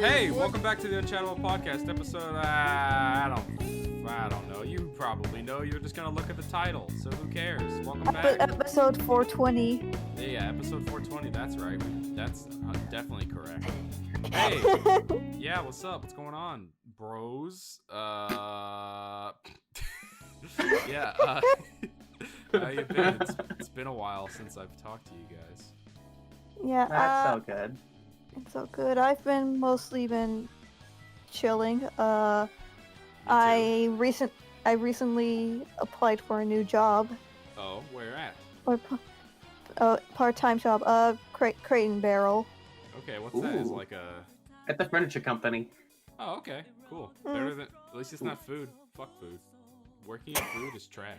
Hey, welcome back to the Unchatable podcast episode. I don't know. You probably know. You're just gonna look at the title, so who cares? Welcome back. Episode 420. Yeah, episode 420. That's right. That's definitely correct. Hey, yeah. What's up? What's going on, bros? Yeah. How you been? It's been a while since I've talked to you guys. Yeah, That's so good. it's so good. I've been mostly chilling. Me too. I recently applied for a new job, Oh, where at? or part-time job. Crate and Barrel. Okay, what's that? Is Ooh. like a. At the furniture company. Oh, okay, cool. Better than at least it's not food. Fuck food. Working in food is trash.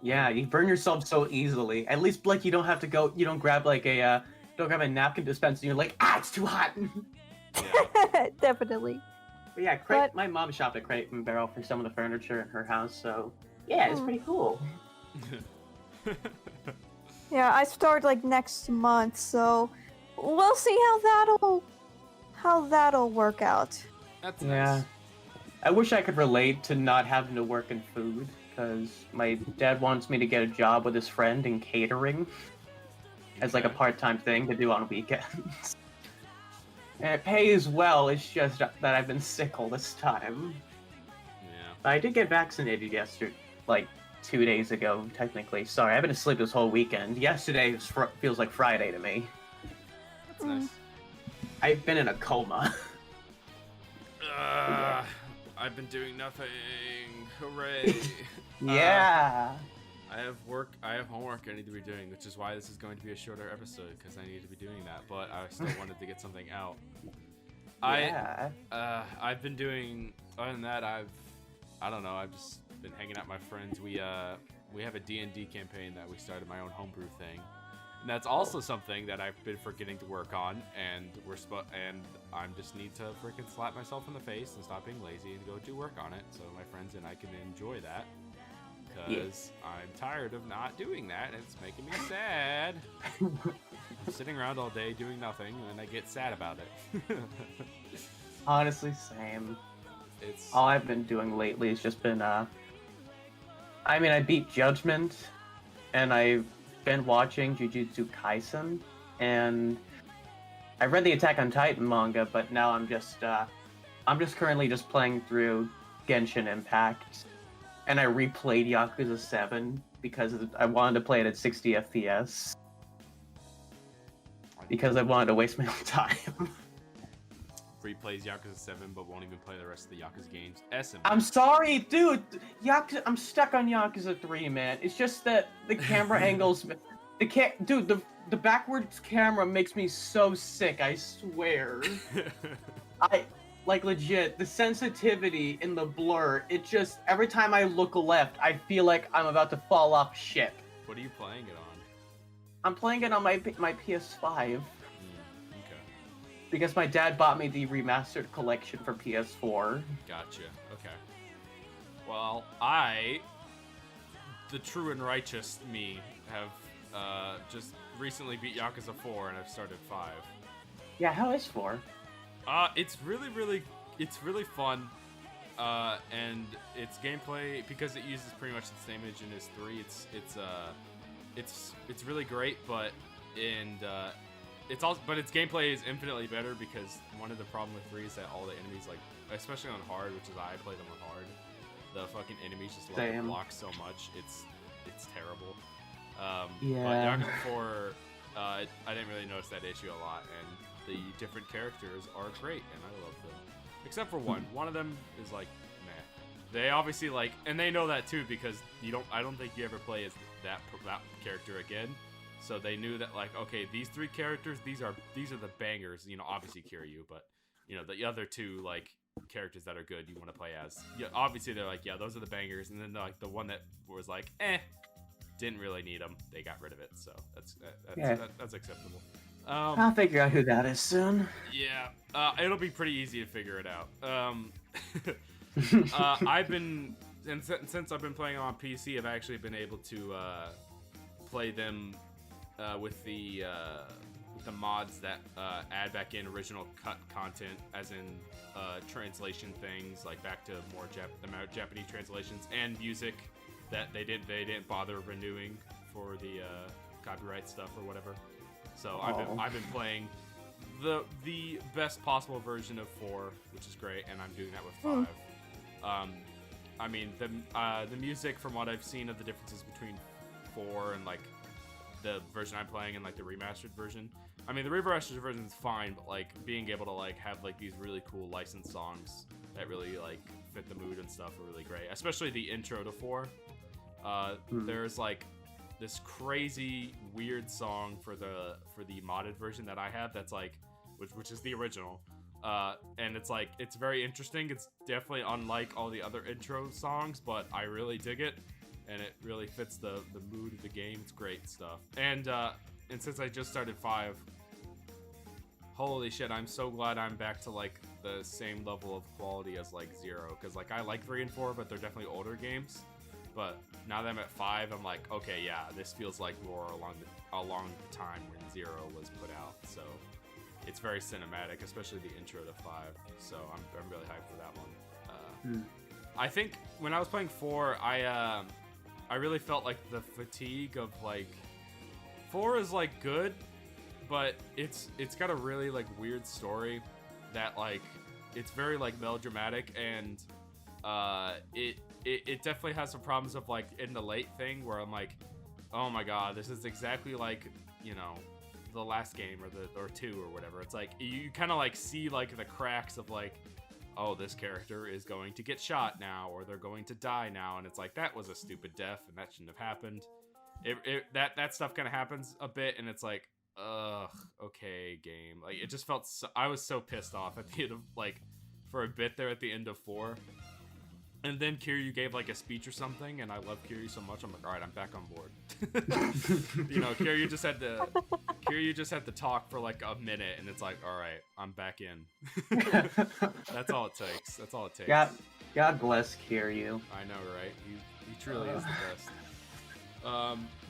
Yeah, you burn yourself so easily. At least like you don't have to go. You don't grab like a don't grab a napkin dispenser. And you're like, it's too hot. Yeah. Definitely. But yeah, my mom shopped at Crate and Barrel for some of the furniture in her house. So yeah, it's pretty cool. Yeah, I start like next month, so we'll see how that'll work out. That's Yeah. nice. I wish I could relate to not having to work in food, because my dad wants me to get a job with his friend in catering as like a Okay. part-time thing to do on weekends. And it pays well, it's just that I've been sick all this time. Yeah. I did get vaccinated yesterday, like 2 days ago, technically. Sorry, I've been asleep this whole weekend. Yesterday feels like Friday to me. That's nice. I've been in a coma. I've been doing nothing. Hooray. Yeah. I have homework I need to be doing, which is why this is going to be a shorter episode, because I need to be doing that, but I still wanted to get something out. Yeah. I've been doing, other than that, I don't know, I've just been hanging out with my friends. We have a D&D campaign that we started, my own homebrew thing. And that's also something that I've been forgetting to work on, and I just need to freaking slap myself in the face and stop being lazy and go do work on it, so my friends and I can enjoy that. Because I'm tired of not doing that, and it's making me sad. I'm sitting around all day doing nothing, and I get sad about it. Honestly, same. It's All I've been doing lately has just been, I beat Judgment, and I've been watching Jujutsu Kaisen, and I read the Attack on Titan manga, but now I'm just currently just playing through Genshin Impact, and I replayed Yakuza 7 because I wanted to play it at 60 FPS, because I wanted to waste my own time. replays Yakuza 7, but won't even play the rest of the Yakuza games. I'm sorry, dude. I'm stuck on Yakuza 3, man. It's just that the camera angles, the backwards camera makes me so sick. I swear. Like legit, the sensitivity in the blur. It just every time I look left, I feel like I'm about to fall off ship. What are you playing it on? I'm playing it on my PS5 Okay. because my dad bought me the remastered collection for PS4. Gotcha. Okay. Well, the true and righteous me, have just recently beat Yakuza 4, and I've started 5. Yeah, how is 4? It's really fun, and its gameplay, because it uses pretty much the same engine as 3. It's really great, but its gameplay is infinitely better, because one of the problem with 3 is that all the enemies, like especially on hard, which is I play them on hard, the fucking enemies just love to block so much. It's terrible. Yeah. But Yakuza 4, I didn't really notice that issue a lot, and the different characters are great, and I love them. Except for one. One of them is like, meh. They obviously like, and they know that too, because I don't think you ever play as that character again. So they knew that, like, okay, these 3 characters, these are the bangers. Obviously Kiryu, but the other 2 like characters that are good you want to play as. Yeah, obviously they're like, yeah, those are the bangers, and then like the one that was like, didn't really need them, they got rid of it. So that's acceptable. I'll figure out who that is soon. Yeah, it'll be pretty easy to figure it out. Since I've been playing on PC, I've actually been able to play them with the the mods that add back in original cut content, as in translation things like back to more Japanese translations and music that they didn't bother renewing for the copyright stuff or whatever. So I've been playing the best possible version of 4, which is great, and I'm doing that with 5. I mean, the music, from what I've seen of the differences between 4 and like the version I'm playing and like the remastered version. I mean, the remastered version is fine, but like being able to like have like these really cool licensed songs that really like fit the mood and stuff are really great. Especially the intro to 4. There's like this crazy weird song for the modded version that I have that's like which is the original. And it's like, it's very interesting. It's definitely unlike all the other intro songs, but I really dig it, and it really fits the mood of the game. It's great stuff. And since I just started 5, holy shit, I'm so glad I'm back to like the same level of quality as like 0, because like I like 3 and 4, but they're definitely older games. But now that I'm at 5, I'm like, okay, yeah, this feels like more along the time when 0 was put out. So it's very cinematic, especially the intro to 5. So I'm really hyped for that one. I think when I was playing 4, I really felt like the fatigue of like 4 is like good, but it's got a really like weird story that like it's very like melodramatic, and it definitely has some problems of like in the late thing where I'm like, oh my god, this is exactly like, you know, the last game or 2 or whatever. It's like you kind of like see like the cracks of like, oh, this character is going to get shot now, or they're going to die now, and it's like, that was a stupid death and that shouldn't have happened. That stuff kind of happens a bit, and it's like, ugh, okay, game. Like, it just felt I was so pissed off at the end of like for a bit there at the end of 4. And then Kiryu gave like a speech or something, and I love Kiryu so much. I'm like, all right, I'm back on board. You know, Kiryu just had to talk for like a minute, and it's like, all right, I'm back in. That's all it takes. That's all it takes. God bless Kiryu. I know, right? He truly is the best.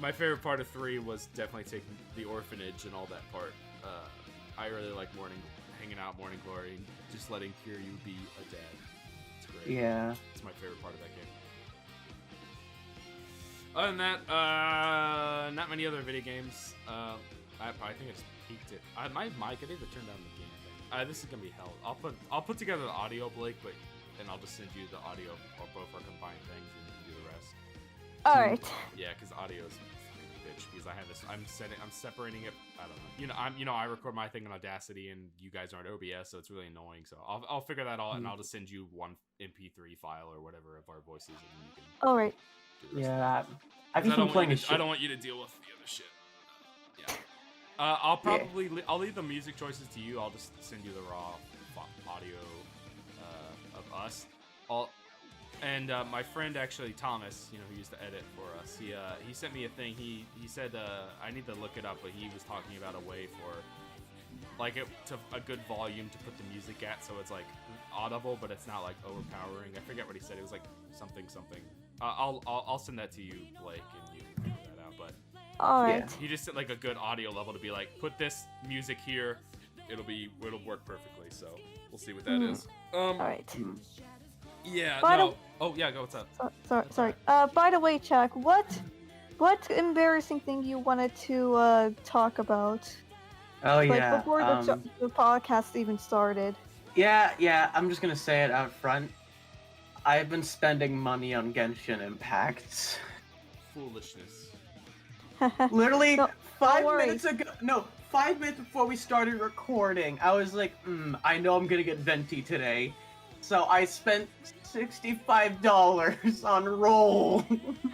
My favorite part of 3 was definitely taking the orphanage and all that part. I really like hanging out Morning Glory, and just letting Kiryu be a dad. Great. Yeah. It's my favorite part of that game. Other than that, not many other video games. I think I just peaked it. My mic, I need to turn down the game thing. This is gonna be hell. I'll put together the audio, Blake, and I'll just send you the audio of both our combined things, and you can do the rest. All right. Yeah, because audio is bitch. Because I have this, I'm separating it. I don't know. I record my thing in Audacity, and you guys aren't OBS, so it's really annoying. So I'll figure that out, and I'll just send you one MP3 file or whatever of our voices, and you can. All right. Yeah, I've just been playing. I don't want you to deal with the other shit. Yeah. I'll leave the music choices to you. I'll just send you the raw audio of us. And my friend, actually, Thomas, who used to edit for us, he sent me a thing. He said I need to look it up, but he was talking about a way for like a good volume to put the music at, so it's like audible, but it's not like overpowering. I forget what he said. It was like something. I'll send that to you, Blake, and you can figure that out. But all right. Yeah. He just said like a good audio level to be like, put this music here. It'll work perfectly. So we'll see what that is. All right. Yeah. Oh yeah. Go. What's up? Sorry. By the way, Chuck, what embarrassing thing you wanted to talk about? Oh yeah. Before the podcast even started. Yeah. I'm just gonna say it out front. I've been spending money on Genshin Impact. Foolishness. Literally No, 5 worry. minutes ago. No, 5 minutes before we started recording, I was like, I know I'm gonna get Venti today. So I spent $65 on Roll.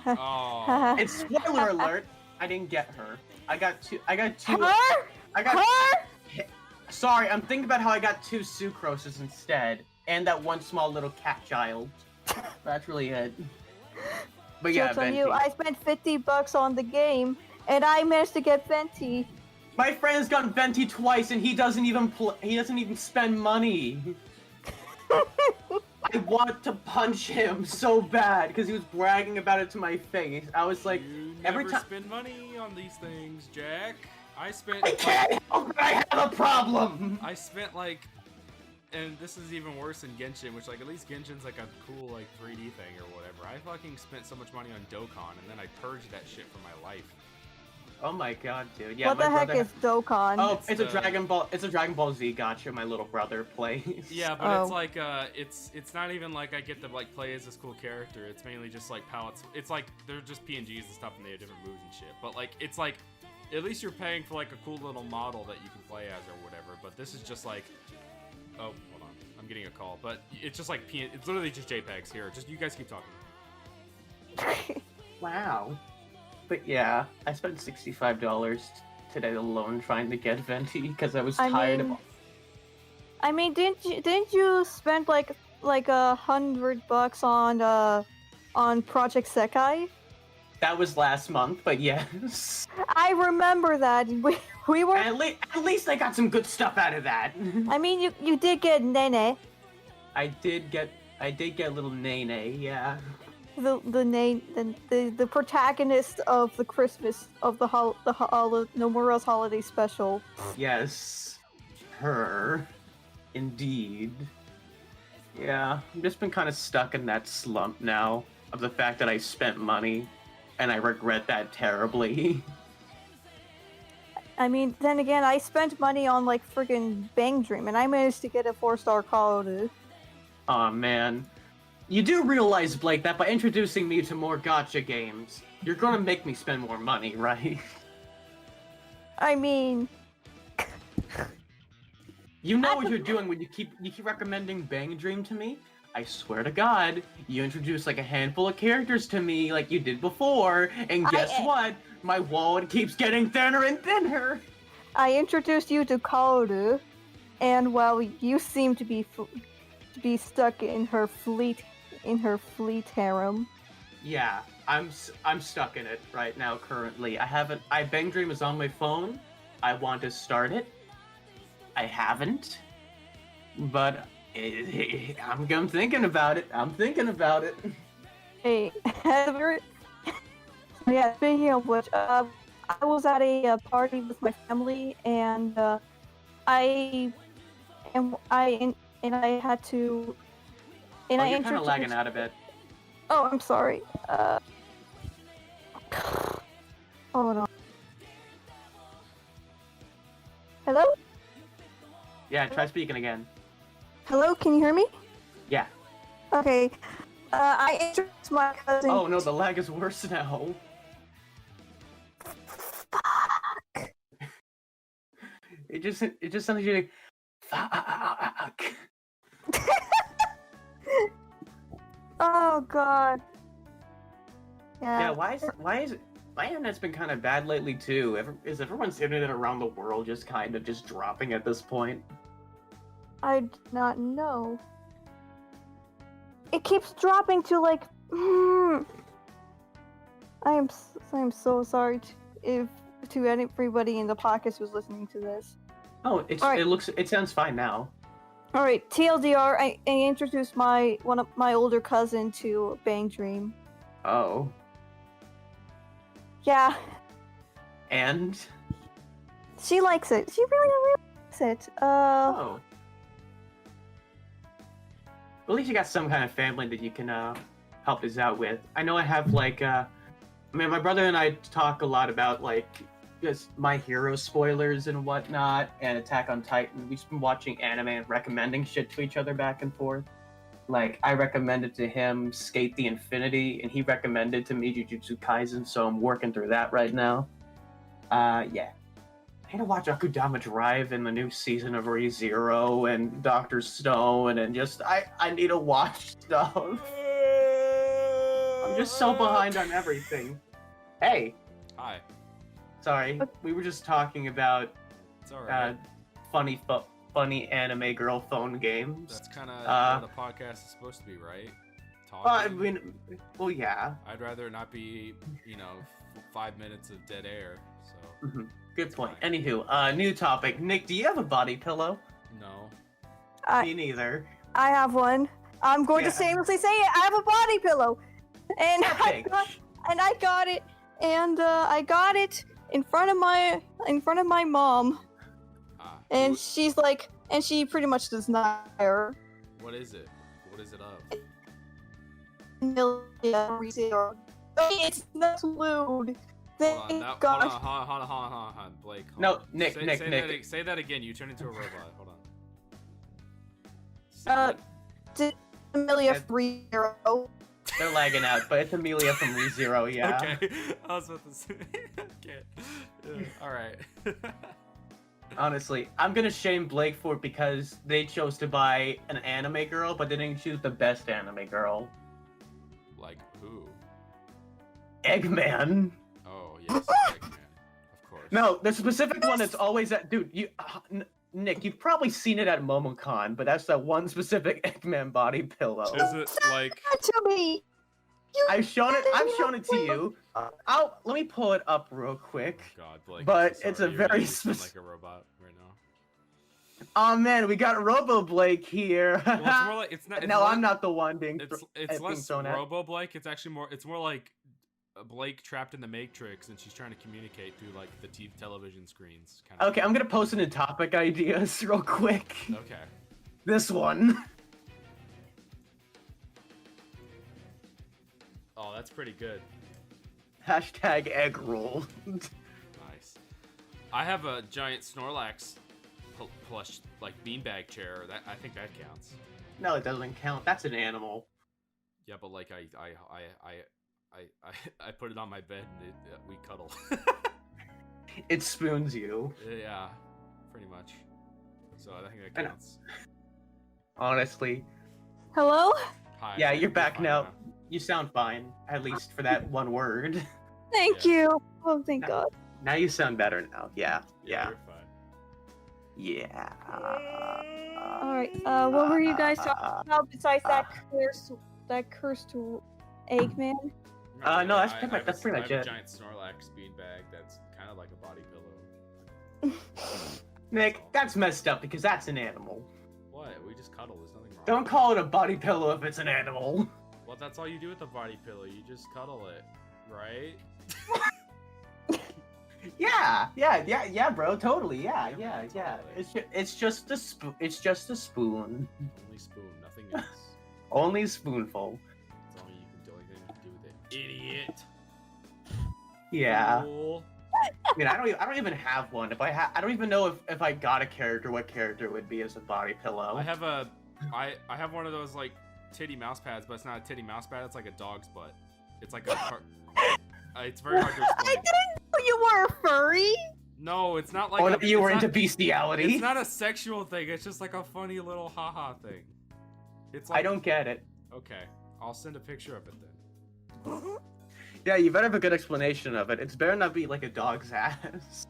Oh. And spoiler alert, I didn't get her. I got two. Her? Sorry, I'm thinking about how I got 2 Sucroses instead, and that one small little cat child. That's really it. But yeah, Joke's on Venti. you. I spent $50 on the game, and I managed to get Venti. My friend has gotten Venti twice, and he doesn't even spend money. I want to punch him so bad because he was bragging about it to my face. I was like, You every never time. spend money on these things, Jack. I spent. I can't help know that I have a problem! I spent like, and this is even worse than Genshin, which like at least Genshin's like a cool like 3D thing or whatever. I fucking spent so much money on Dokkan, and then I purged that shit from my life. Oh my god, dude. Yeah, what my the heck brother is Dokkan? Oh, it's a the- Dragon Ball. It's a Dragon Ball Z gotcha. My little brother plays. Yeah, but Oh. it's like it's not even like I get to like play as this cool character. It's mainly just like palettes. It's like they're just PNGs and stuff, and they have different moves and shit. But like it's like at least you're paying for like a cool little model that you can play as or whatever. But this is just like, oh, hold on, I'm getting a call. But it's just like it's literally just JPEGs here. Just you guys keep talking. Wow. But yeah, I spent $65 today alone trying to get Venti because I was tired of. I mean, didn't you spend like $100 on Project Sekai? That was last month, but yes. I remember that. We were. At least I got some good stuff out of that. I mean, you did get Nene. I did get little Nene, yeah. The protagonist of the Christmas of the Nomura's holiday special. Yes, her, indeed. Yeah, I've just been kind of stuck in that slump now of the fact that I spent money, and I regret that terribly. I mean, then again, I spent money on like friggin' Bang Dream, and I managed to get a 4-star code. Aw, man. You do realize, Blake, that by introducing me to more gacha games, you're gonna make me spend more money, right? I mean, You know what you're doing when you keep recommending Bang Dream to me? I swear to God, you introduce like a handful of characters to me like you did before, and guess what? My wallet keeps getting thinner and thinner! I introduced you to Kaoru, and well, you seem to be stuck in her fleet harem. Yeah, I'm stuck in it right now currently. Bang Dream is on my phone. I want to start it. I haven't. But I'm thinking about it. Hey, Heather. Yeah, speaking of which, I was at a party with my family, and I had to. And I you're kind of introduced. lagging out a bit. Oh, I'm sorry. Hold on. Hello? Yeah, try speaking again. Hello, can you hear me? Yeah. Okay. I introduced my cousin. Oh no, the lag is worse now. Fuck. It just sounds like you're like, fuck. Oh god. Yeah, why is it? My internet's been kind of bad lately too. Is everyone's internet around the world just kind of just dropping at this point? I did not know. It keeps dropping to like. I am so sorry to everybody in the podcast who's listening to this. Oh, Alright. it sounds fine now. All right, TLDR. I introduced one of my older cousin to Bang Dream. Oh. Yeah, And she likes it. She really likes it. oh. Well, at least you got some kind of family that you can help us out with. I know I have like my brother and I talk a lot about like just My Hero spoilers and whatnot, and Attack on Titan. We've been watching anime and recommending shit to each other back and forth. Like, I recommended to him Skate the Infinity, and he recommended to me Jujutsu Kaisen, so I'm working through that right now. Yeah. I need to watch Akudama Drive and the new season of ReZero and Dr. Stone, and just, I need to watch stuff. I'm just so behind on everything. Hey! Hi. Sorry, we were just talking about It's alright. funny anime girl phone games. That's kind of what a podcast is supposed to be, right? Talking. I mean, well, yeah. I'd rather not be, 5 minutes of dead air. So Good point. Anywho, new topic. Nick, do you have a body pillow? no. Me neither. I have one. I'm going Yeah. to shamelessly say it. I have a body pillow, and Okay. I got it, and I got it in front of my mom. And she's like, and she pretty much does not care. What is it? What is it of? Amelia, it's not lewd. Hold on, Gosh. hold on, Blake. Hold No, on. Nick, Nick. Say that again. You turn into a robot. Hold on. Did Amelia from ReZero? They're lagging out, but it's Amelia from ReZero, yeah. Okay, I was about to say. Okay. Yeah, all right. Honestly, I'm gonna shame Blake for it because they chose to buy an anime girl, but they didn't choose the best anime girl. Like who? Eggman. Oh yes, Eggman. Of course. No, the specific one that's always at, dude. Nick, you've probably seen it at MomoCon, but that's that one specific Eggman body pillow. Is it like? To me. I've shown it to you. Let me pull it up real quick. God, Blake. But I'm it's so a sorry. very You sound specific. like a robot right now. Oh man, we got Robo Blake here. Well, it's more like it's not. It's No, more I'm like, not the one being. It's being less thrown at. Robo Blake. It's actually more. It's more like Blake trapped in the Matrix, and she's trying to communicate through like the television screens. Kind of. Okay, I'm gonna post in the topic ideas real quick. Okay. This one. Oh, that's pretty good. Hashtag egg roll. Nice. I have a giant Snorlax plush like beanbag chair. That I think that counts. No, it doesn't count. That's an animal. Yeah, but like I put it on my bed and we cuddle. It spoons you. Yeah, pretty much. So I think that counts. Honestly. Hello? Hi. Yeah, you're back fine now. You sound fine, at least for that one word. Thank Yeah. you. Oh, thank God. Now you sound better now. Yeah. Yeah, Yeah. you're fine. Yeah. Alright, what were you guys talking about besides that cursed Eggman? No, that's I pretty much- have that's a- pretty I much have it. a giant Snorlax beanbag that's kind of like a body pillow. Nick, that's messed up because that's an animal. What? We just cuddle. There's nothing wrong. Don't call it a body pillow if it's an animal. Well, that's all you do with a body pillow. You just cuddle it, right? Yeah, bro, totally. Yeah. Totally. It's just a spoon. Only spoon, nothing else. Only spoonful. That's all you can do. Anything to do with it. Idiot. Yeah. Fool. I mean, I don't even have one. I don't even know if I got a character, what character it would be as a body pillow. I have one of those like titty mouse pads, but it's not a titty mouse pad. It's like a dog's butt. It's like a. It's very hard to I explain. didn't know you were a furry! No, it's not like. Or that you were it's into not- bestiality. It's not a sexual thing. It's just like a funny little haha thing. It's like. I don't get it. Okay, I'll send a picture of it then. Yeah, you better have a good explanation of it. It's better not be like a dog's ass.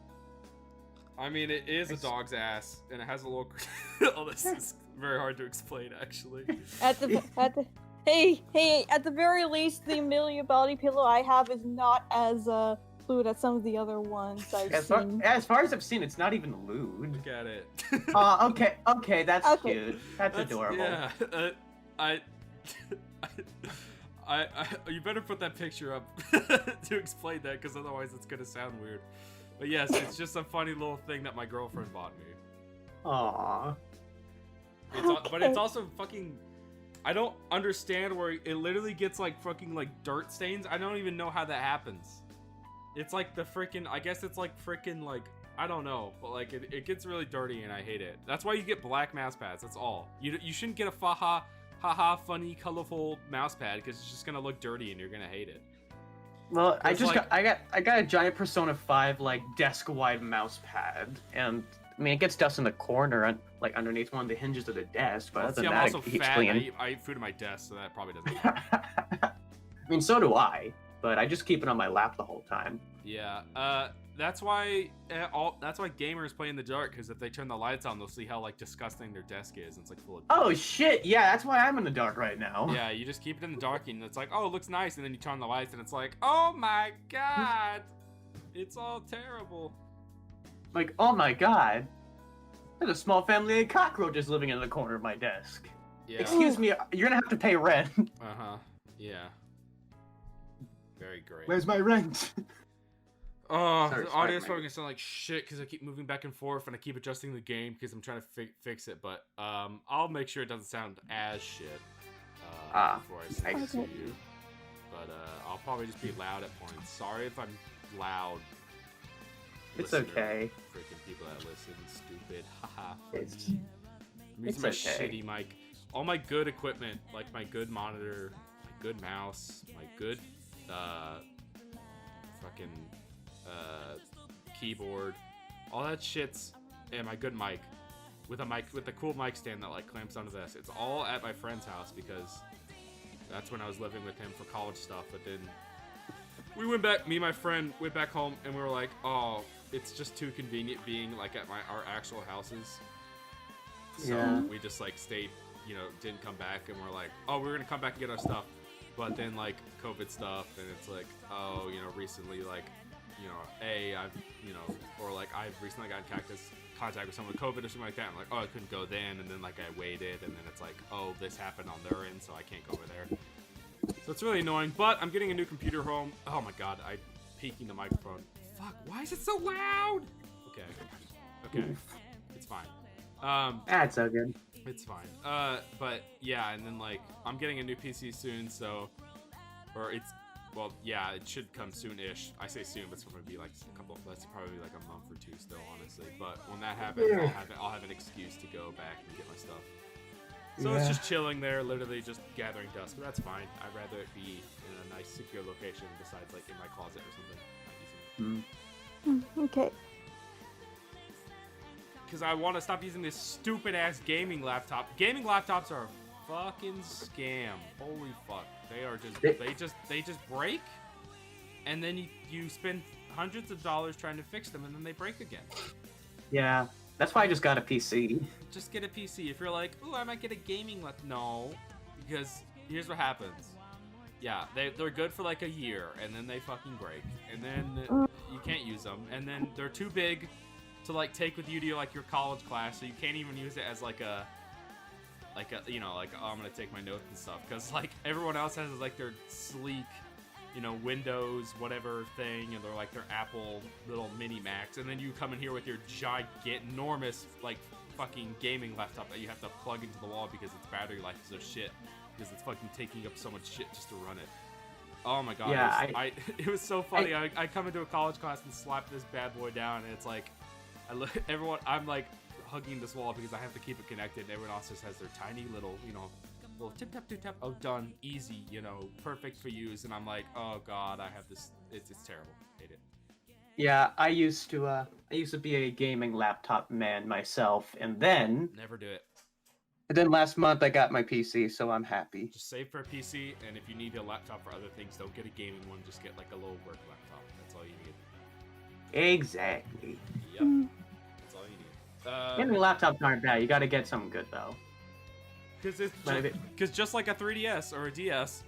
I mean, it is a dog's ass, and it has a little. Oh, this is very hard to explain, actually. At the at the very least, the Amelia body pillow I have is not as fluid as some of the other ones I've seen. As far as I've seen, it's not even lewd. Look at it. Okay, that's Okay. cute. That's adorable. Yeah, you better put that picture up to explain that, because otherwise it's gonna sound weird. But yes, it's just a funny little thing that my girlfriend bought me. Aww. But it's also fucking. I don't understand where it literally gets like fucking like dirt stains. I don't even know how that happens. It's like the freaking. I guess it's like freaking like. I don't know, but like it gets really dirty and I hate it. That's why you get black mouse pads. That's all. You shouldn't get a haha funny colorful mouse pad, because it's just gonna look dirty and you're gonna hate it. Well, I got a giant Persona 5 like desk wide mouse pad, and I mean it gets dust in the corner and like underneath one of the hinges of the desk, but Well, other see, than I'm that, also it keeps fat. clean. I eat food at my desk, so that probably doesn't help. I mean, so do I, but I just keep it on my lap the whole time. Yeah, that's why gamers play in the dark, because if they turn the lights on, they'll see how like disgusting their desk is. And it's like full of. Oh shit! Yeah, that's why I'm in the dark right now. Yeah, you just keep it in the dark, and it's like, oh, it looks nice, and then you turn the lights, and it's like, oh my god, it's all terrible. Like, oh my god, there's a small family of cockroaches living in the corner of my desk. Yeah. Excuse me, you're gonna have to pay rent. Uh huh. Yeah. Very great. Where's my rent? Oh, Sorry, the audio's Spider-Man. probably gonna sound like shit because I keep moving back and forth and I keep adjusting the game because I'm trying to fix it. But I'll make sure it doesn't sound as shit before I send it to Okay. you. But I'll probably just be loud at points. Sorry if I'm loud. It's Listener, okay. Freaking people that listen, stupid. Haha. It's I'm it's using my okay. shitty mic. All my good equipment, like my good monitor, my good mouse, my good fucking keyboard, all that shit's, and my good mic with a cool mic stand that like clamps onto this. It's all at my friend's house because that's when I was living with him for college stuff. But then we went back. Me and my friend went back home, and we were like, "Oh, it's just too convenient being like at our actual houses." So Yeah. we just like stayed, didn't come back, and we're like, "Oh, we're gonna come back and get our stuff," but then like COVID stuff, and it's like, "Oh, recently like, I've or like I've recently got in contact with someone with COVID or something like that." I'm like, "Oh, I couldn't go then," and then like I waited, and then it's like, "Oh, this happened on their end, so I can't go over there." So it's really annoying, but I'm getting a new computer home. Oh my god, I'm peeking the microphone. Fuck, why is it so loud? Okay, it's fine. That's so good. It's fine. But yeah, and then like I'm getting a new PC soon, so it should come soon-ish. I say soon, but it's gonna be like that's probably like a month or two still, honestly. But when that happens, Yeah. I'll have an excuse to go back and get my stuff. So it's just chilling there, literally just gathering dust, but that's fine. I'd rather it be in a nice, secure location besides like in my closet or something. Not using it. Okay. Because I want to stop using this stupid ass gaming laptop. Gaming laptops are a fucking scam. Holy fuck. They just break, and then you spend hundreds of dollars trying to fix them, and then they break again. Yeah. That's why I just got a PC. Just get a PC. If you're like, ooh, I might get a gaming laptop. No, because here's what happens. Yeah, they're good for like a year, and then they fucking break, and then you can't use them, and then they're too big to like take with you to like your college class, so you can't even use it as like oh, I'm gonna take my notes and stuff, because like everyone else has like their sleek, Windows whatever thing, and they're like their Apple little mini Macs, and then you come in here with your enormous like fucking gaming laptop that you have to plug into the wall because its battery life is so shit, because it's fucking taking up so much shit just to run it. Oh my god, Yeah, it was so funny. I come into a college class and slap this bad boy down, and it's like, I'm like hugging this wall because I have to keep it connected, and everyone else just has their tiny little, little tip tap, oh, done, easy, perfect for use, and I'm like, oh god, I have this, it's terrible, hate it. Yeah, I used to be a gaming laptop man myself, and then Never do it. last month I got my PC, so I'm happy. Just save for a PC, and if you need a laptop for other things, don't get a gaming one, just get like a little work laptop. That's all you need. Exactly. Yep. That's all you need. Gaming laptops aren't bad. You gotta get something good though. Because just like a 3DS or a DS,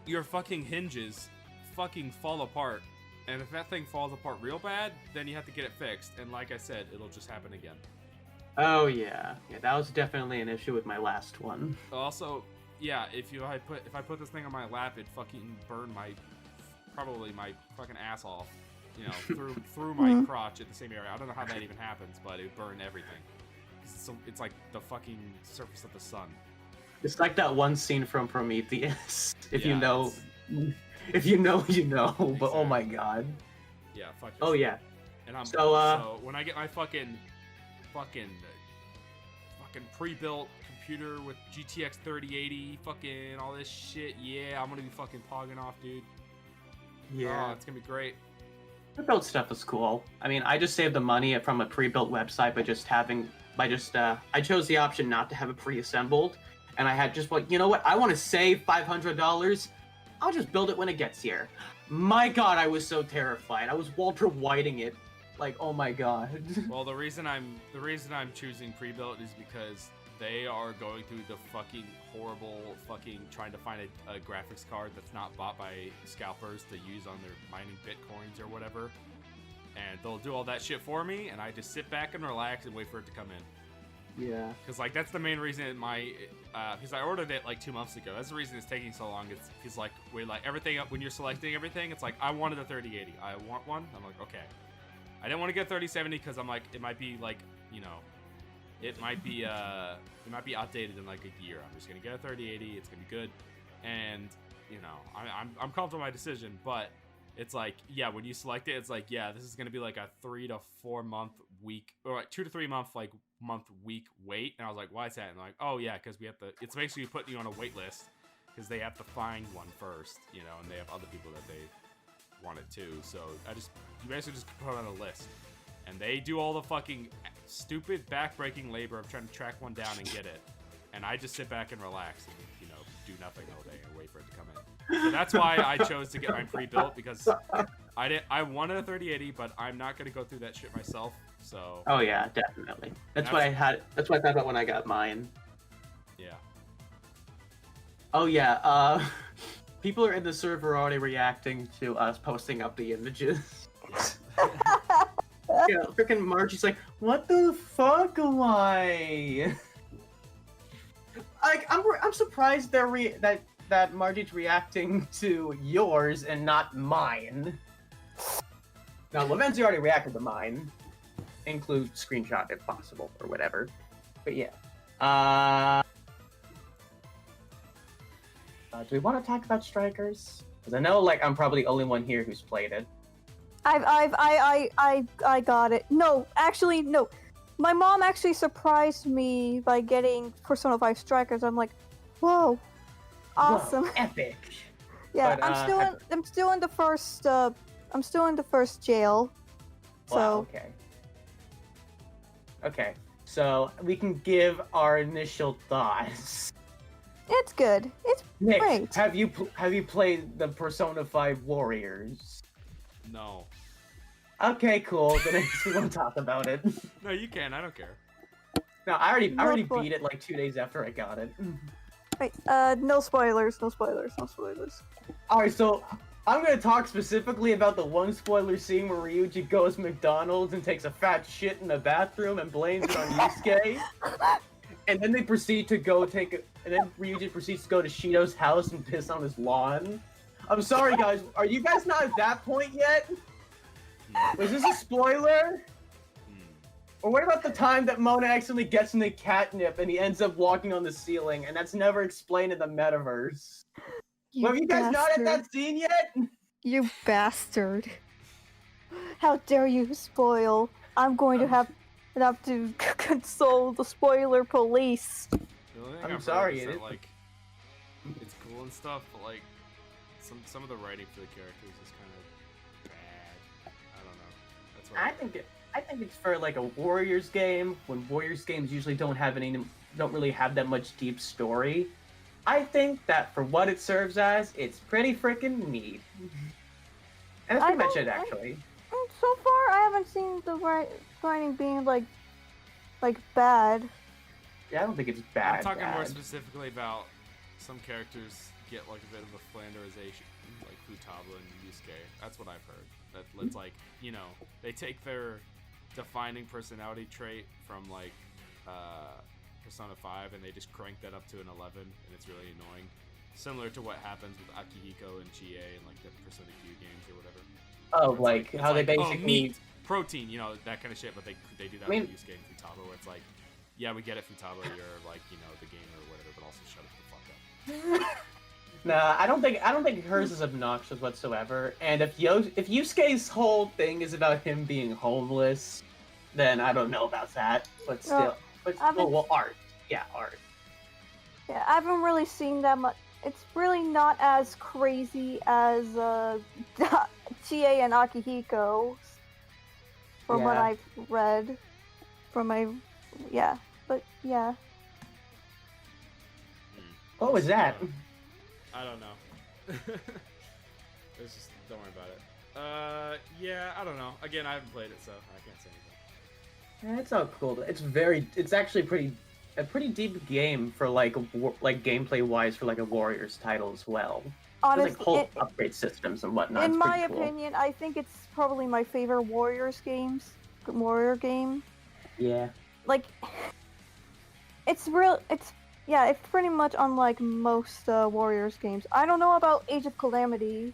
your fucking hinges fucking fall apart. And if that thing falls apart real bad, then you have to get it fixed. And like I said, it'll just happen again. Oh yeah, that was definitely an issue with my last one. Also, yeah, if I put this thing on my lap, it'd fucking burn probably my fucking ass off. Through my crotch at the same area. I don't know how that even happens, but it would burn everything. It's like the fucking surface of the sun. It's like that one scene from Prometheus. If you know, you know. Exactly. But oh my god. Yeah, fuck. Oh yeah. And I'm so when I get my fucking pre-built computer with GTX 3080, fucking all this shit, yeah, I'm gonna be fucking pogging off, dude. Yeah. Oh, it's gonna be great. Pre-built stuff is cool. I mean, I just saved the money from a pre-built website I chose the option not to have it pre-assembled, and I had just like, you know what? I want to save $500. I'll just build it when it gets here. My god, I was so terrified. I was Walter Whiting it. Like, oh my god. Well, the reason I'm choosing pre-built is because they are going through the fucking horrible fucking trying to find a graphics card that's not bought by scalpers to use on their mining bitcoins or whatever. And they'll do all that shit for me, and I just sit back and relax and wait for it to come in. Yeah. Because like that's the main reason because I ordered it like 2 months ago. That's the reason it's taking so long. It's because like we're like everything when you're selecting everything, it's like I wanted a 3080. I want one. I'm like okay. I didn't want to get 3070 because I'm like it might be like it might be outdated in like a year. I'm just gonna get a 3080. It's gonna be good, and I'm comfortable with my decision. But it's like when you select it, it's like this is gonna be like a 3 to 4 month week or like 2 to 3 month week wait. And I was like, why is that? And they're like, oh yeah, because we have to. It's basically putting you on a wait list because they have to find one first, and they have other people that they want it too. So you basically just put it on a list. And they do all the fucking stupid back-breaking labor of trying to track one down and get it. And I just sit back and relax and, do nothing all day and wait for it to come in. So that's why I chose to get mine pre-built, because I wanted a 3080, but I'm not going to go through that shit myself, so... Oh yeah, definitely. That's what I thought about when I got mine. Yeah. Oh yeah, people are in the server already reacting to us posting up the images. Yeah, freaking Margie's like, what the fuck am I? Like, I'm surprised that Margie's reacting to yours and not mine. Now, Lavenzi already reacted to mine. Include screenshot if possible, or whatever. But yeah. Do we want to talk about Strikers? Because I know, like, I'm probably the only one here who's played it. I got it. No, actually, no. My mom actually surprised me by getting Persona 5 Strikers. I'm like, whoa, awesome. Whoa, epic. Yeah, But, I'm still in the first jail. So wow, okay. Okay, so we can give our initial thoughts. it's good. It's Nick, great. have you played the Persona 5 Warriors? No. Okay, cool. Then I guess we won't talk about it. No, you can. I don't care. No, I already No, beat it like 2 days after I got it. Wait, no spoilers. Alright, so I'm gonna talk specifically about the one spoiler scene where Ryuji goes to McDonald's and takes a fat shit in the bathroom and blames it on Yusuke. And then they proceed to go and then Ryuji proceeds to go to Shido's house and piss on his lawn. I'm sorry, guys. Are you guys not at that point yet? Was this a spoiler? Or what about the time that Mona accidentally gets in the catnip and he ends up walking on the ceiling, and that's never explained in the metaverse? Have you guys not at that scene yet? You bastard. How dare you spoil? I'm going to have to console the spoiler police. The only thing I'm I've sorry, heard is it that, is- like, it's cool and stuff, but like some of the writing for the characters is kind of bad. I don't know. That's what I think it's for like a Warriors game, when Warriors games usually don't really have that much deep story. I think that for what it serves as, it's pretty freaking neat. And that's pretty much it, actually. So far, I haven't seen the writing being like bad. Yeah, I don't think it's bad. I'm talking more bad. specifically about some characters get like a bit of a flanderization, like Futaba and Yusuke. That's what I've heard. That it's like, they take their defining personality trait from like Persona 5 and they just crank that up to an 11, and it's really annoying. Similar to what happens with Akihiko and Chie and like the Persona Q games or whatever. Oh, It's like how they oh, basically meat, protein, that kind of shit, but they do that I mean- with Yusuke and Futaba, where it's like, yeah, we get it, Futaba, you're like, the gamer or whatever, but also shut the fuck up. Nah, I don't think hers is obnoxious whatsoever. And if Yusuke's whole thing is about him being homeless, then I don't know about that. But still, art. Yeah, art. Yeah, I haven't really seen that much. It's really not as crazy as Chie and Akihiko, from what Yeah. I've read. But yeah. What was that? I don't know. It's just, don't worry about it. Yeah, I don't know. Again, I haven't played it, so I can't say anything. Yeah, it's all cool. It's actually a pretty deep game for like gameplay wise for like a Warriors title as well. There's like Honestly, whole upgrade systems and whatnot. in It's my pretty cool. opinion, I think it's probably my favorite Warrior game. Yeah. Like, it's real. It's pretty much unlike most Warriors games. I don't know about Age of Calamity.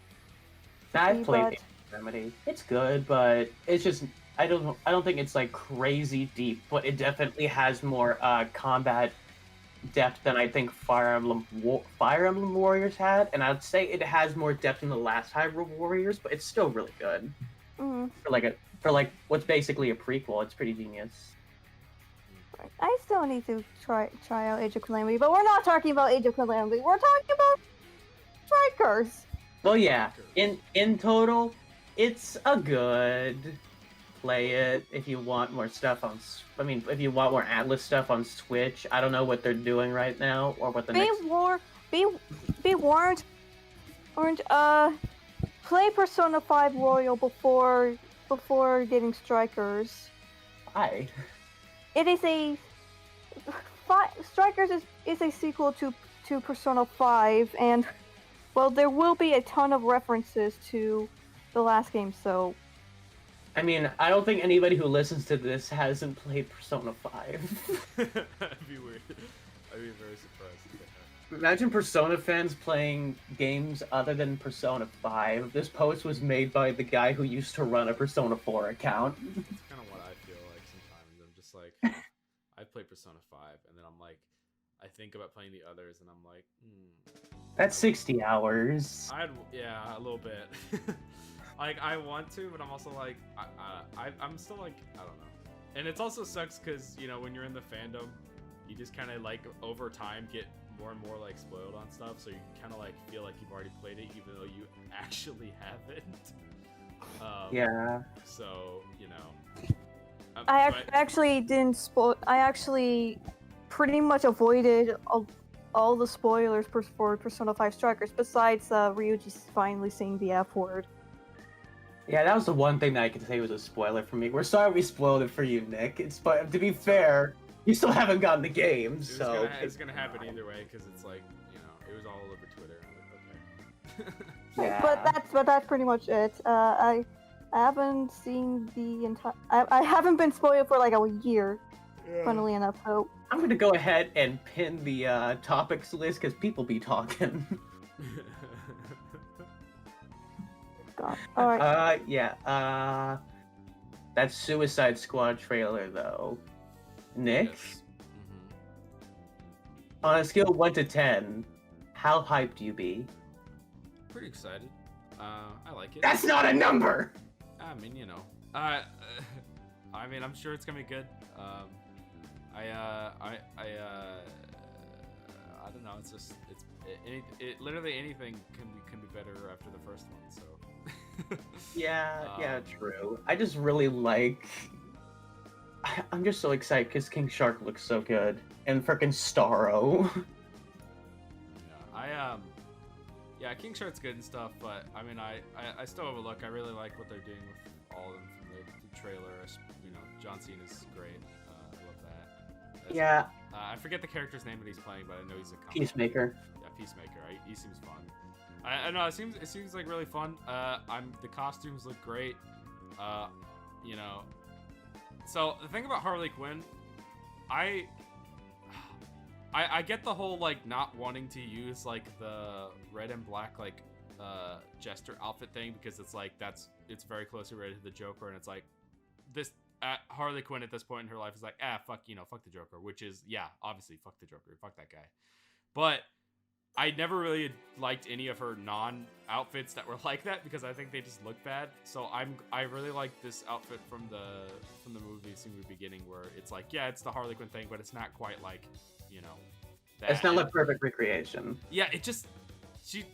I've played but Remedy. It's good, but it's just I don't think it's like crazy deep, but it definitely has more combat depth than I think Fire Emblem Warriors had, and I'd say it has more depth than the last Hyrule Warriors, but it's still really good mm, for like what's basically a prequel. It's pretty genius. I still need to try out Age of Calamity, but we're not talking about Age of Calamity. We're talking about Strikers. Well, yeah, in total, it's a good play it if you want more stuff on. I mean, if you want more Atlas stuff on Switch. I don't know what they're doing right now or what the next. Be warned. Play Persona 5 Royal before getting Strikers. Why? It is Strikers is a sequel to Persona 5, and well, there will be a ton of references to the last game, so. I mean, I don't think anybody who listens to this hasn't played Persona 5. That'd be weird. I'd be very surprised. Imagine Persona fans playing games other than Persona 5. This post was made by the guy who used to run a Persona 4 account. That's kind of what I feel like sometimes. I'm just like, I play Persona 5, and then I'm like, I think about playing the others, and I'm like, That's 60 hours. Yeah, a little bit. Like, I want to, but I'm also like, I'm still like, I don't know. And it also sucks because, you know, when you're in the fandom, you just kind of like, over time, get more and more like spoiled on stuff, so you kind of like feel like you've already played it, even though you actually haven't. Yeah. So, you know. I actually didn't spoil. I actually pretty much avoided all the spoilers for Persona 5 Strikers, besides Ryuji finally saying the F word. Yeah, that was the one thing that I could say was a spoiler for me. We're sorry we spoiled it for you, Nick. But to be fair, you still haven't gotten the game, so... It's gonna happen either way, because it's like, you know, it was all over Twitter. I'm like, okay. Yeah. But that's pretty much it. I haven't seen the entire... I haven't been spoiled for like a year, funnily enough, so... I'm gonna go ahead and pin the topics list, because people be talking. God. Alright. That Suicide Squad trailer, though. Nick? Yes. On a scale of 1 to 10, how hyped do you be? Pretty excited. I like it. That's not a number! I mean, you know. I mean, I'm sure it's gonna be good. I don't know. It's just literally anything can be better after the first one. So. Yeah, true. I just really like. I'm just so excited because King Shark looks so good, and frickin' Starro. Yeah, King Shark's good and stuff, but I mean, I still overlook. I really like what they're doing with all of them from the trailer. You know, John Cena's great. I love that. Yeah. I forget the character's name that he's playing, but I know he's a comic. Peacemaker. Yeah, Peacemaker. He seems fun. I know it seems like really fun. The costumes look great. You know. So the thing about Harley Quinn, I get the whole like not wanting to use like the red and black like jester outfit thing, because it's like it's very closely related to the Joker, and it's like this Harley Quinn at this point in her life is like, fuck the Joker, which is, yeah, obviously fuck the Joker, fuck that guy. But I never really liked any of her non-outfits that were like that, because I think they just look bad. So I really like this outfit from the movie from the beginning, where it's like, yeah, it's the Harley Quinn thing, but it's not quite like, you know, that. It's not like perfect recreation. Yeah, it just she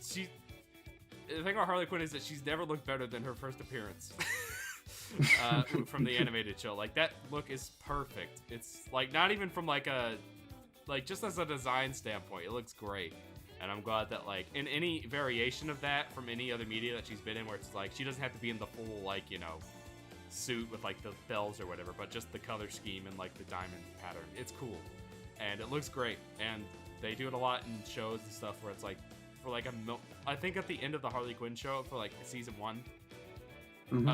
the thing about Harley Quinn is that she's never looked better than her first appearance. From the animated show. Like, that look is perfect. It's like not even from like just as a design standpoint, it looks great. And I'm glad that, like, in any variation of that from any other media that she's been in, where it's like she doesn't have to be in the full, like, you know, suit with like the bells or whatever, but just the color scheme and like the diamond pattern. It's cool and it looks great. And they do it a lot in shows and stuff where it's like, for like I think at the end of the Harley Quinn show for like season 1,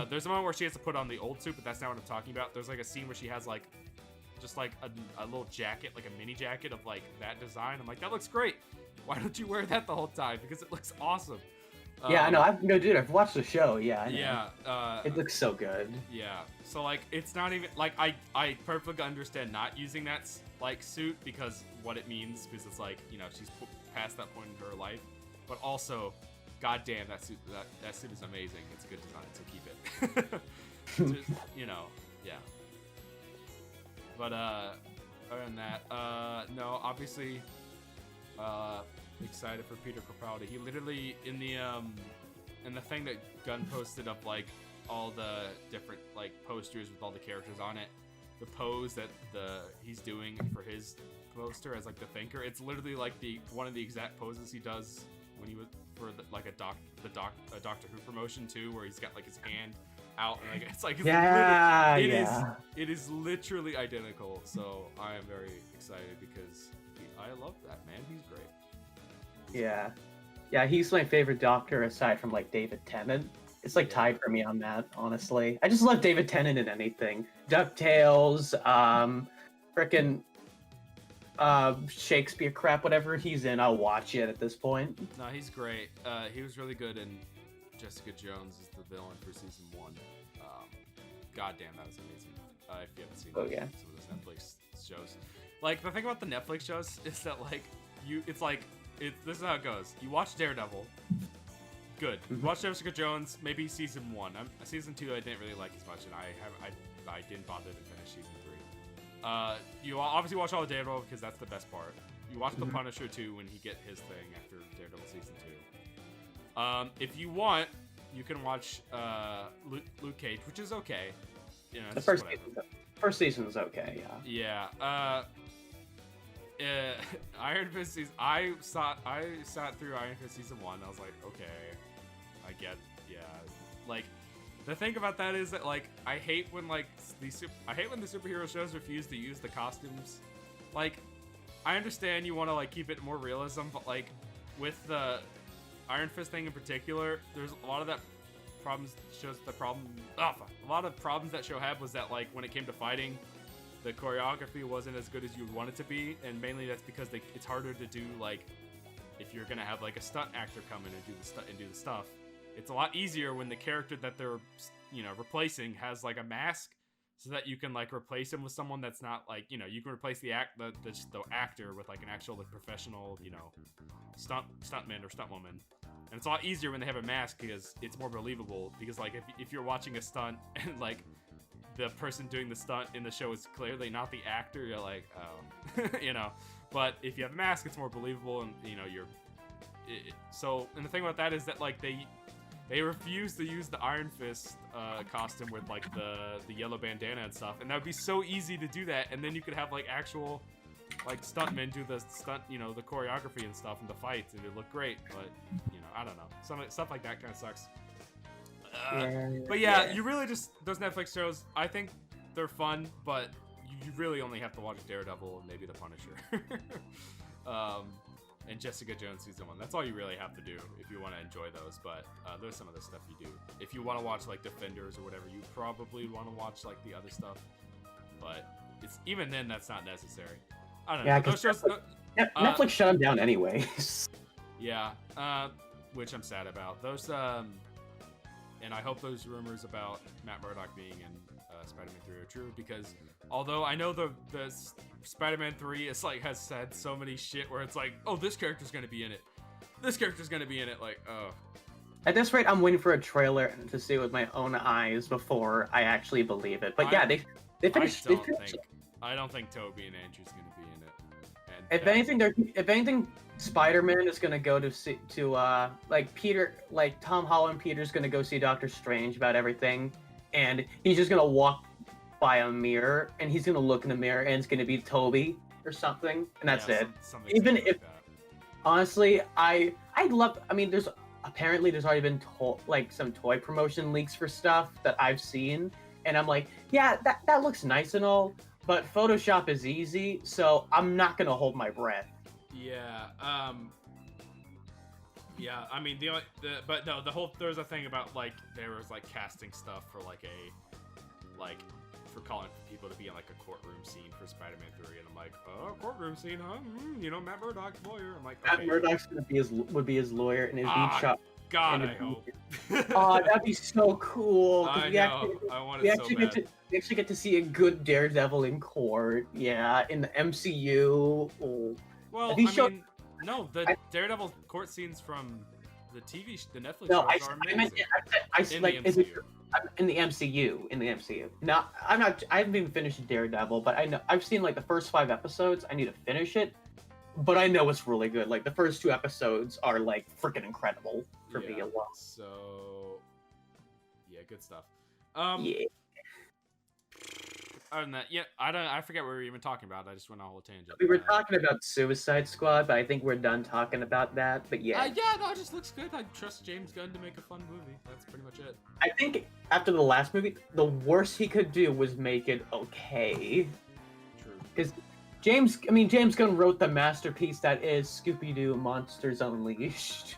there's a moment where she has to put on the old suit, but that's not what I'm talking about. There's like a scene where she just like a little jacket, like a mini jacket of like that design. I'm like, that looks great. Why don't you wear that the whole time? Because it looks awesome. Yeah, I know. No, dude, I've watched the show. Yeah, I know. Yeah. It looks so good. Yeah. So like, it's not even like I perfectly understand not using that like suit because what it means, because it's like, you know, she's past that point in her life, but also, goddamn, that suit is amazing. It's a good design, so keep it. Just, you know, yeah. But other than that, no, obviously, excited for Peter Capaldi. He literally in the thing that Gunn posted up, like all the different like posters with all the characters on it, the pose that he's doing for his poster as like the thinker, it's literally like one of the exact poses he does when he was for a Doctor Who promotion too, where he's got like his hand out and like it's like it is literally identical. So I am very excited because I love that man. He's great. Yeah, he's my favorite Doctor aside from like David Tennant. It's like tied for me on that, honestly. I just love David Tennant in anything. DuckTales, frickin' Shakespeare crap, whatever he's in, I'll watch it at this point. No, he's great. He was really good in Jessica Jones as the villain for season 1. Goddamn, that was amazing. If you haven't seen some of those Netflix shows. Like, the thing about the Netflix shows is that, like, this is how it goes. You watch Daredevil, good. You watch Jessica Jones, maybe season 1. Season 2 I didn't really like as much, and I didn't bother to finish season 3. You obviously watch all the Daredevil because that's the best part. You watch The Punisher too when he get his thing after Daredevil season 2. If you want, you can watch Luke Cage, which is okay. You know, the first season was okay, yeah. Yeah. Iron Fist season. I sat through Iron Fist season 1. I was like, okay, I get, yeah. Like, the thing about that is that like I hate when the superhero shows refuse to use the costumes. Like, I understand you want to like keep it more realism, but like with the Iron Fist thing in particular, there's a lot of that problems. A lot of problems that show had was that like when it came to fighting, the choreography wasn't as good as you would want it to be, and mainly that's because it's harder to do like if you're gonna have like a stunt actor come in and do the stuff. It's a lot easier when the character that they're, you know, replacing has like a mask, so that you can like replace him with someone that's not like, you know, you can replace the actor with like an actual like professional, you know, stuntman or stuntwoman. And it's a lot easier when they have a mask because it's more believable. Because like if you're watching a stunt and like the person doing the stunt in the show is clearly not the actor, you're like, oh, you know. But if you have a mask, it's more believable, and you know and the thing about that is that like they refuse to use the Iron Fist costume with like the yellow bandana and stuff, and that would be so easy to do that, and then you could have like actual like stuntmen do the stunt, you know, the choreography and stuff and the fights, and it'd look great. But you know, I don't know, stuff like that kind of sucks. But yeah, you really just those Netflix shows, I think they're fun, but you really only have to watch Daredevil and maybe The Punisher. And Jessica Jones season 1. That's all you really have to do if you want to enjoy those. But there's some of the stuff you do. If you want to watch like Defenders or whatever, you probably want to watch like the other stuff. But it's even then, that's not necessary. I don't know. Those shows, Netflix shut them down anyways. Yeah, which I'm sad about. Those and I hope those rumors about Matt Murdock being in Spider-Man 3 are true, because although I know the Spider-Man 3 is like has said so many shit where it's like, oh, this character's gonna be in it, like, oh. At this rate, I'm waiting for a trailer to see it with my own eyes before I actually believe it. But yeah, they finished. I don't think Tobey and Andrew's gonna be in it. And if anything, Spider-Man is gonna go to like Peter, like Tom Holland. Peter's gonna go see Doctor Strange about everything, and he's just gonna walk by a mirror, and he's gonna look in the mirror, and it's gonna be Tobey or something, and that's it. Even if, honestly, I'd love. I mean, there's already been some toy promotion leaks for stuff that I've seen, and I'm like, yeah, that looks nice and all, but Photoshop is easy, so I'm not gonna hold my breath. Yeah. Yeah. I mean, there's a thing about like there was like casting stuff for like like for calling for people to be in like a courtroom scene for Spider-Man 3, and I'm like, oh, courtroom scene, huh? You know, Matt Murdock's lawyer. I'm like, okay. Matt Murdock's would be his lawyer, and his being shot. God, I hope. Oh, that'd be so cool. I know. I want it so bad. We actually get to see a good Daredevil in court. Yeah, in the MCU. Oh. Well, I mean, no, the Daredevil court scenes from the Netflix shows are amazing. In the MCU. In the MCU. No, I haven't even finished Daredevil, but I know I've seen like the first 5 episodes. I need to finish it, but I know it's really good. Like the first 2 episodes are like freaking incredible for me alone. So, yeah, good stuff. Yeah. Other than that, yeah, I forget what we were even talking about. I just went on a whole tangent. We were talking about Suicide Squad, but I think we're done talking about that. But yeah. No, it just looks good. I trust James Gunn to make a fun movie. That's pretty much it. I think after the last movie, the worst he could do was make it okay. True. Because James Gunn wrote the masterpiece that is Scooby-Doo Monsters Unleashed.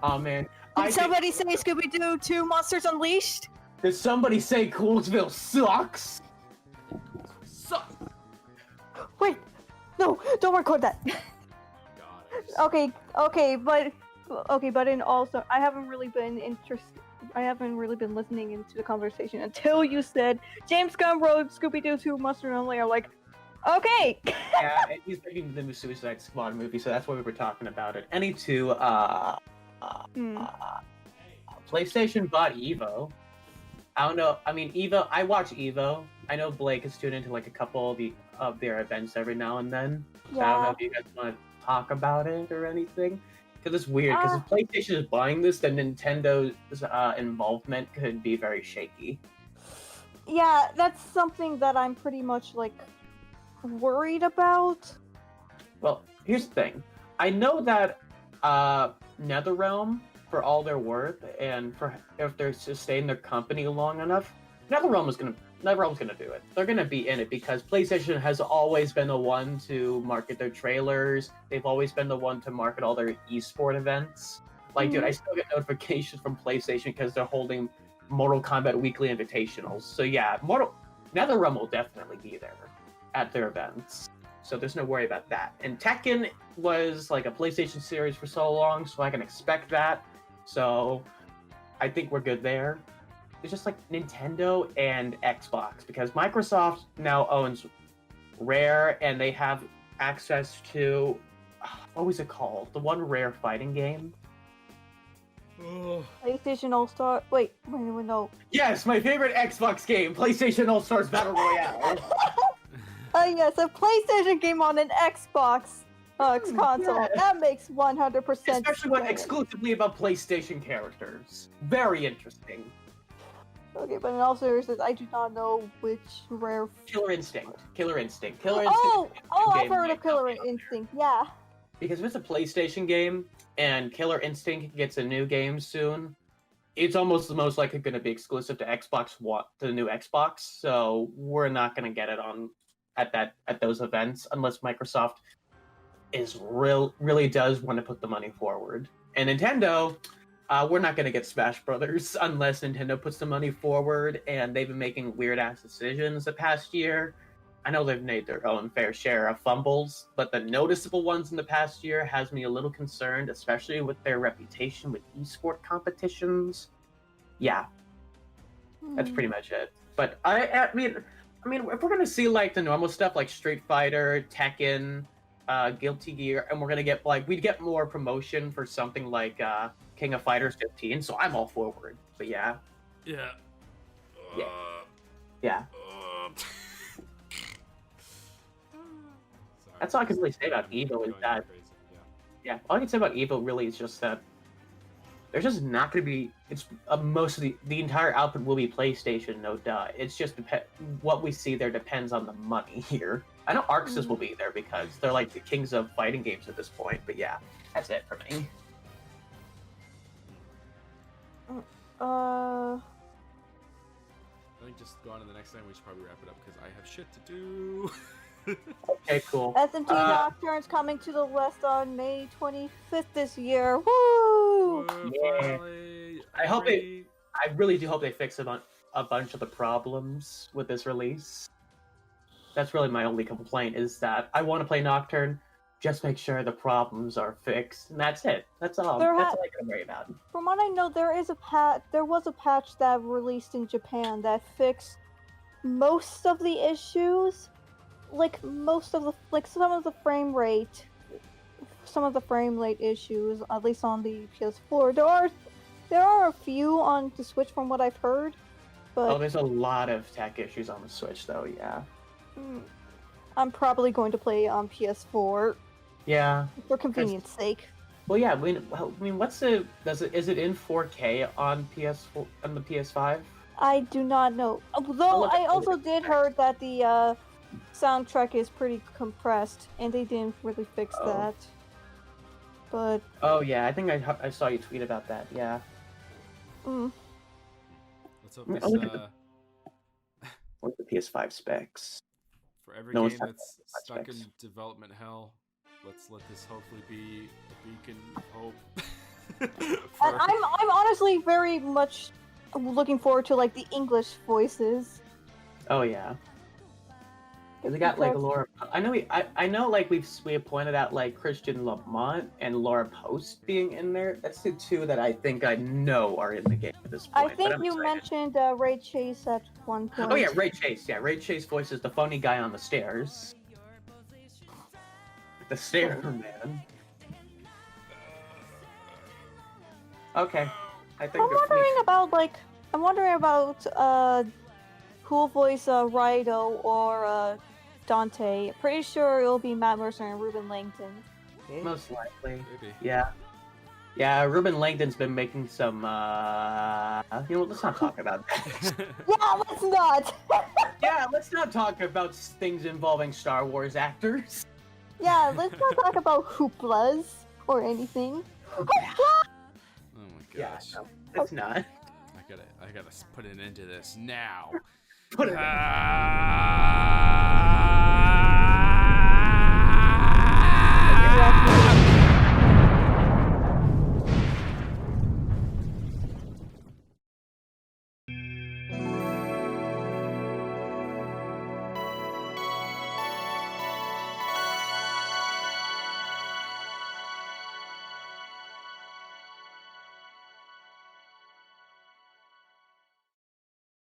Oh man. Did somebody say Scooby-Doo 2 Monsters Unleashed? Did somebody say Coolsville sucks? Sucks. Wait, no, don't record that. God, but in also, I haven't really been listening into the conversation until you said James Gunn wrote Scooby-Doo 2 Monsters Unleashed. I'm like, okay. Yeah, and he's making the new Suicide Squad movie, so that's why we were talking about it. PlayStation bought Evo. I don't know. I mean, Evo. I watch Evo. I know Blake is tuned into like a couple of their events every now and then. So I don't know if you guys want to talk about it or anything, because it's weird. Because if PlayStation is buying this, then Nintendo's involvement could be very shaky. Yeah, that's something that I'm pretty much like worried about. Well, here's the thing. I know that NetherRealm, for all their worth and for if they're sustain their company long enough, NetherRealm's gonna do it. They're gonna be in it because PlayStation has always been the one to market their trailers. They've always been the one to market all their esport events. Like, dude, I still get notifications from PlayStation because they're holding Mortal Kombat Weekly Invitationals. So yeah, NetherRealm will definitely be there at their events. So there's no worry about that. And Tekken was like a PlayStation series for so long, so I can expect that. So I think we're good there. It's just like Nintendo and Xbox, because Microsoft now owns Rare, and they have access to, what was it called? The one Rare fighting game? PlayStation All-Star. Wait, no. Yes, my favorite Xbox game, PlayStation All-Stars Battle Royale. Yes, a PlayStation game on an Xbox console. Yeah. That makes 100% sense. Especially when exclusively about PlayStation characters. Very interesting. Okay, but in all seriousness, I do not know which Rare... Killer Instinct. Oh, I've heard of Killer Instinct, yeah. Because if it's a PlayStation game, and Killer Instinct gets a new game soon, it's almost the most likely going to be exclusive to Xbox One, to the new Xbox, so we're not going to get it on at those events unless Microsoft really does want to put the money forward. And Nintendo, we're not going to get Smash Brothers unless Nintendo puts the money forward, and they've been making weird-ass decisions the past year. I know they've made their own fair share of fumbles, but the noticeable ones in the past year has me a little concerned, especially with their reputation with esport competitions. Yeah, that's pretty much it. But I mean, if we're gonna see like the normal stuff like Street Fighter, Tekken, Guilty Gear, and we're gonna get we'd get more promotion for something like King of Fighters 15, so I'm all forward. But yeah. Yeah. Yeah. That's all I can really say about Evo is that. Yeah, all I can say about Evo really is just that there's just not going to be. It's most of the entire output will be PlayStation, no duh. It's just what we see there depends on the money here. I know Arxis will be there because they're like the kings of fighting games at this point. But yeah, that's it for me. I think just go on to the next thing. We should probably wrap it up because I have shit to do. Okay, cool. SMT Nocturne's coming to the West on May 25th this year. Woo! Yeah. I really do hope they fix it a bunch of the problems with this release. That's really my only complaint, is that I want to play Nocturne, just make sure the problems are fixed, and that's it. That's all. There That's ha- all I can worry about. From what I know, there was a patch that released in Japan that fixed most of the issues, like some of the frame rate issues, at least on the PS4. There are a few on the Switch from what I've heard, but Oh, there's a lot of tech issues on the Switch, though. Yeah. I'm probably going to play on PS4 Yeah. for convenience sake. Well, yeah. I mean, is it in 4K on PS4 on the PS5? I do not know. Though look I at also the did specs. heard that the soundtrack is pretty compressed, and they didn't really fix Oh. that. But Oh yeah, I think I saw you tweet about that. Yeah. Let's hope Oh, this, look at What's the PS5 specs? for every No, it's game not that's five stuck in specs. development hell, let's let this hopefully be a beacon of hope. and for- I'm honestly very much looking forward to like the English voices. Oh yeah. 'Cause we got like Because- Laura. I know like we have pointed out like Christian Lamont and Laura Post being in there. That's the two that I think I know are in the game at this point. I but think I'm you excited. mentioned Ray Chase at one point. Oh yeah, Ray Chase. Yeah, Ray Chase voices the funny guy on the stairs. The stair man. Okay, I think. I'm wondering about who'll voice Raido or Dante. Pretty sure it'll be Matt Mercer and Ruben Langton. Most likely. Maybe. Yeah. Yeah, Ruben Langdon's been making some, let's not talk about that. Yeah, let's not. Yeah, let's not talk about things involving Star Wars actors. Yeah, let's not talk about hooplas or anything. Oh my Yeah, gosh. no, it's not. I gotta put an end to this now. Put it Ah!